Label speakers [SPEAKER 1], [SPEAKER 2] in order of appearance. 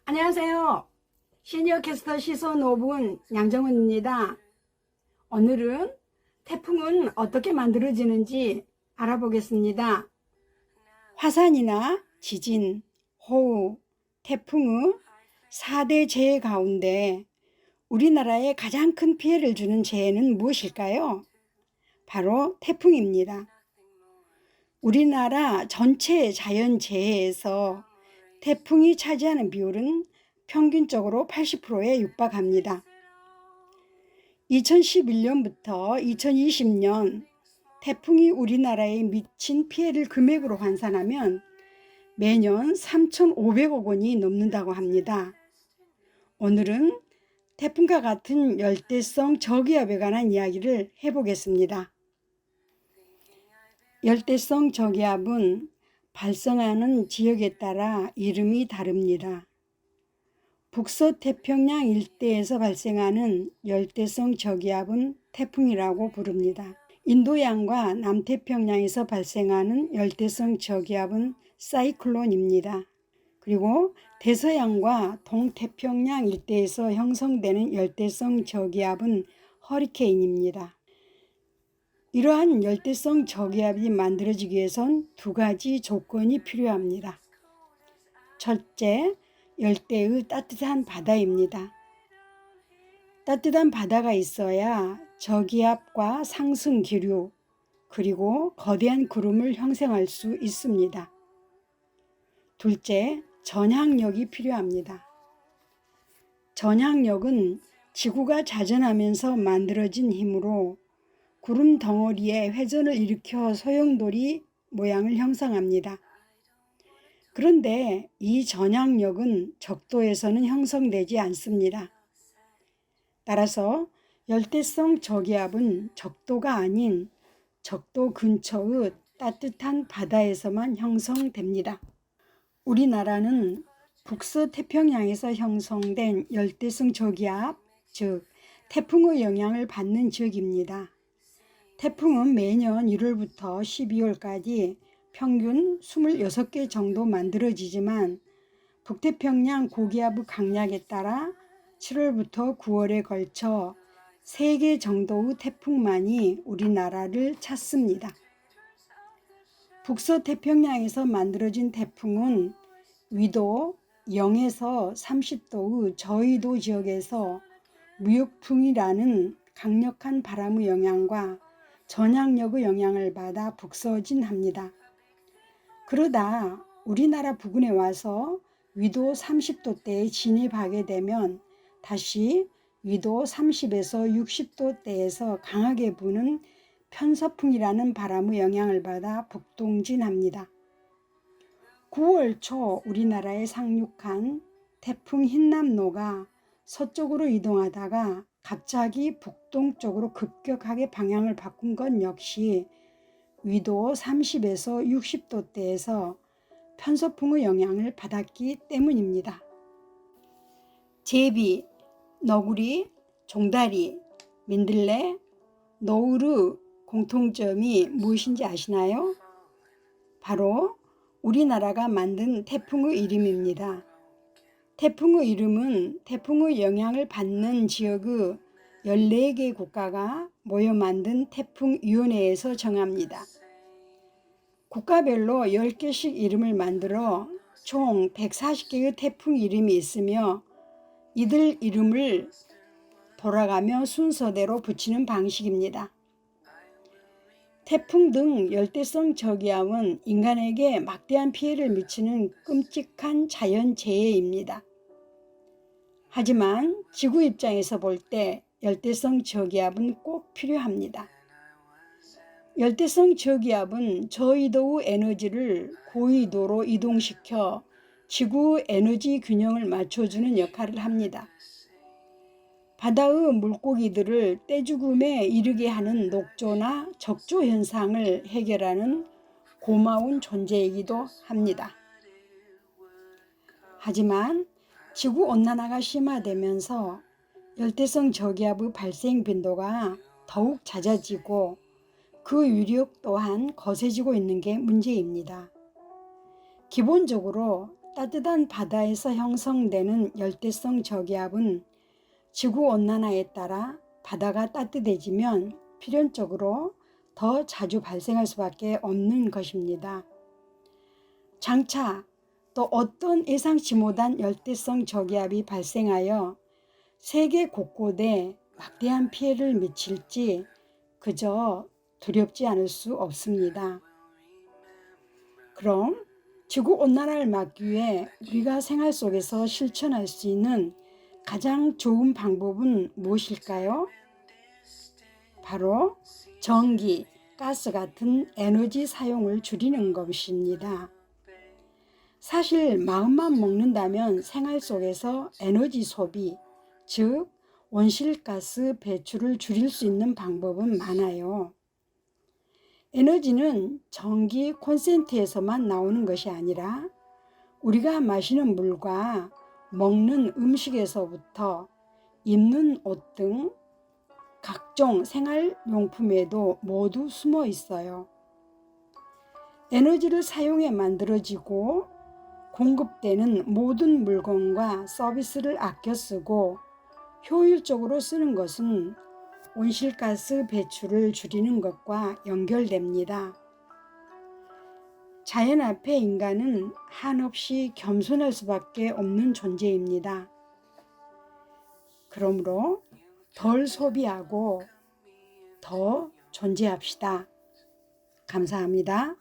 [SPEAKER 1] 안녕하세요. 시니어 캐스터 시선 5분 양정은입니다. 오늘은 태풍은 어떻게 만들어지는지 알아보겠습니다. 화산이나 지진, 호우, 태풍의 4대 재해 가운데 우리나라에 가장 큰 피해를 주는 재해는 무엇일까요? 바로 태풍입니다. 우리나라 전체 자연재해에서 태풍이 차지하는 비율은 평균적으로 80%에 육박합니다. 2011년부터 2020년 태풍이 우리나라에 미친 피해를 금액으로 환산하면 매년 3,500억 원이 넘는다고 합니다. 오늘은 태풍과 같은 열대성 저기압에 관한 이야기를 해보겠습니다. 열대성 저기압은 발생하는 지역에 따라 이름이 다릅니다. 북서태평양 일대에서 발생하는 열대성 저기압은 태풍이라고 부릅니다. 인도양과 남태평양에서 발생하는 열대성 저기압은 사이클론입니다. 그리고 대서양과 동태평양 일대에서 형성되는 열대성 저기압은 허리케인입니다. 이러한 열대성 저기압이 만들어지기 위해선 두 가지 조건이 필요합니다. 첫째, 열대의 따뜻한 바다입니다. 따뜻한 바다가 있어야 저기압과 상승 기류, 그리고 거대한 구름을 형성할 수 있습니다. 둘째, 전향력이 필요합니다. 전향력은 지구가 자전하면서 만들어진 힘으로 구름 덩어리에 회전을 일으켜 소용돌이 모양을 형성합니다. 그런데 이 전향력은 적도에서는 형성되지 않습니다. 따라서 열대성 저기압은 적도가 아닌 적도 근처의 따뜻한 바다에서만 형성됩니다. 우리나라는 북서태평양에서 형성된 열대성 저기압, 즉 태풍의 영향을 받는 지역입니다. 태풍은 매년 1월부터 12월까지 평균 26개 정도 만들어지지만 북태평양 고기압의 강약에 따라 7월부터 9월에 걸쳐 3개 정도의 태풍만이 우리나라를 찾습니다. 북서태평양에서 만들어진 태풍은 위도 0에서 30도의 저위도 지역에서 무역풍이라는 강력한 바람의 영향과 전향력의 영향을 받아 북서진합니다. 그러다 우리나라 부근에 와서 위도 30도대에 진입하게 되면 다시 위도 30에서 60도대에서 강하게 부는 편서풍이라는 바람의 영향을 받아 북동진합니다. 9월 초 우리나라에 상륙한 태풍 흰남노가 서쪽으로 이동하다가 갑자기 북동쪽으로 급격하게 방향을 바꾼 것 역시 위도 30에서 60도대에서 편서풍의 영향을 받았기 때문입니다. 제비, 너구리, 종다리, 민들레, 노을의 공통점이 무엇인지 아시나요? 바로 우리나라가 만든 태풍의 이름입니다. 태풍의 이름은 태풍의 영향을 받는 지역의 14개 국가가 모여 만든 태풍위원회에서 정합니다. 국가별로 10개씩 이름을 만들어 총 140개의 태풍 이름이 있으며 이들 이름을 돌아가며 순서대로 붙이는 방식입니다. 태풍 등 열대성 저기압은 인간에게 막대한 피해를 미치는 끔찍한 자연재해입니다. 하지만 지구 입장에서 볼 때 열대성 저기압은 꼭 필요합니다. 열대성 저기압은 저위도의 에너지를 고위도로 이동시켜 지구 에너지 균형을 맞춰주는 역할을 합니다. 바다의 물고기들을 떼죽음에 이르게 하는 녹조나 적조 현상을 해결하는 고마운 존재이기도 합니다. 하지만 지구온난화가 심화되면서 열대성 저기압의 발생 빈도가 더욱 잦아지고 그 위력 또한 거세지고 있는 게 문제입니다. 기본적으로 따뜻한 바다에서 형성되는 열대성 저기압은 지구온난화에 따라 바다가 따뜻해지면 필연적으로 더 자주 발생할 수밖에 없는 것입니다. 장차 또 어떤 예상치 못한 열대성 저기압이 발생하여 세계 곳곳에 막대한 피해를 미칠지 그저 두렵지 않을 수 없습니다. 그럼 지구온난화를 막기 위해 우리가 생활 속에서 실천할 수 있는 가장 좋은 방법은 무엇일까요? 바로 전기, 가스 같은 에너지 사용을 줄이는 것입니다. 사실 마음만 먹는다면 생활 속에서 에너지 소비, 즉 온실가스 배출을 줄일 수 있는 방법은 많아요. 에너지는 전기 콘센트에서만 나오는 것이 아니라 우리가 마시는 물과 먹는 음식에서부터 입는 옷 등 각종 생활용품에도 모두 숨어 있어요. 에너지를 사용해 만들어지고 공급되는 모든 물건과 서비스를 아껴 쓰고 효율적으로 쓰는 것은 온실가스 배출을 줄이는 것과 연결됩니다. 자연 앞에 인간은 한없이 겸손할 수밖에 없는 존재입니다. 그러므로 덜 소비하고 더 존재합시다. 감사합니다.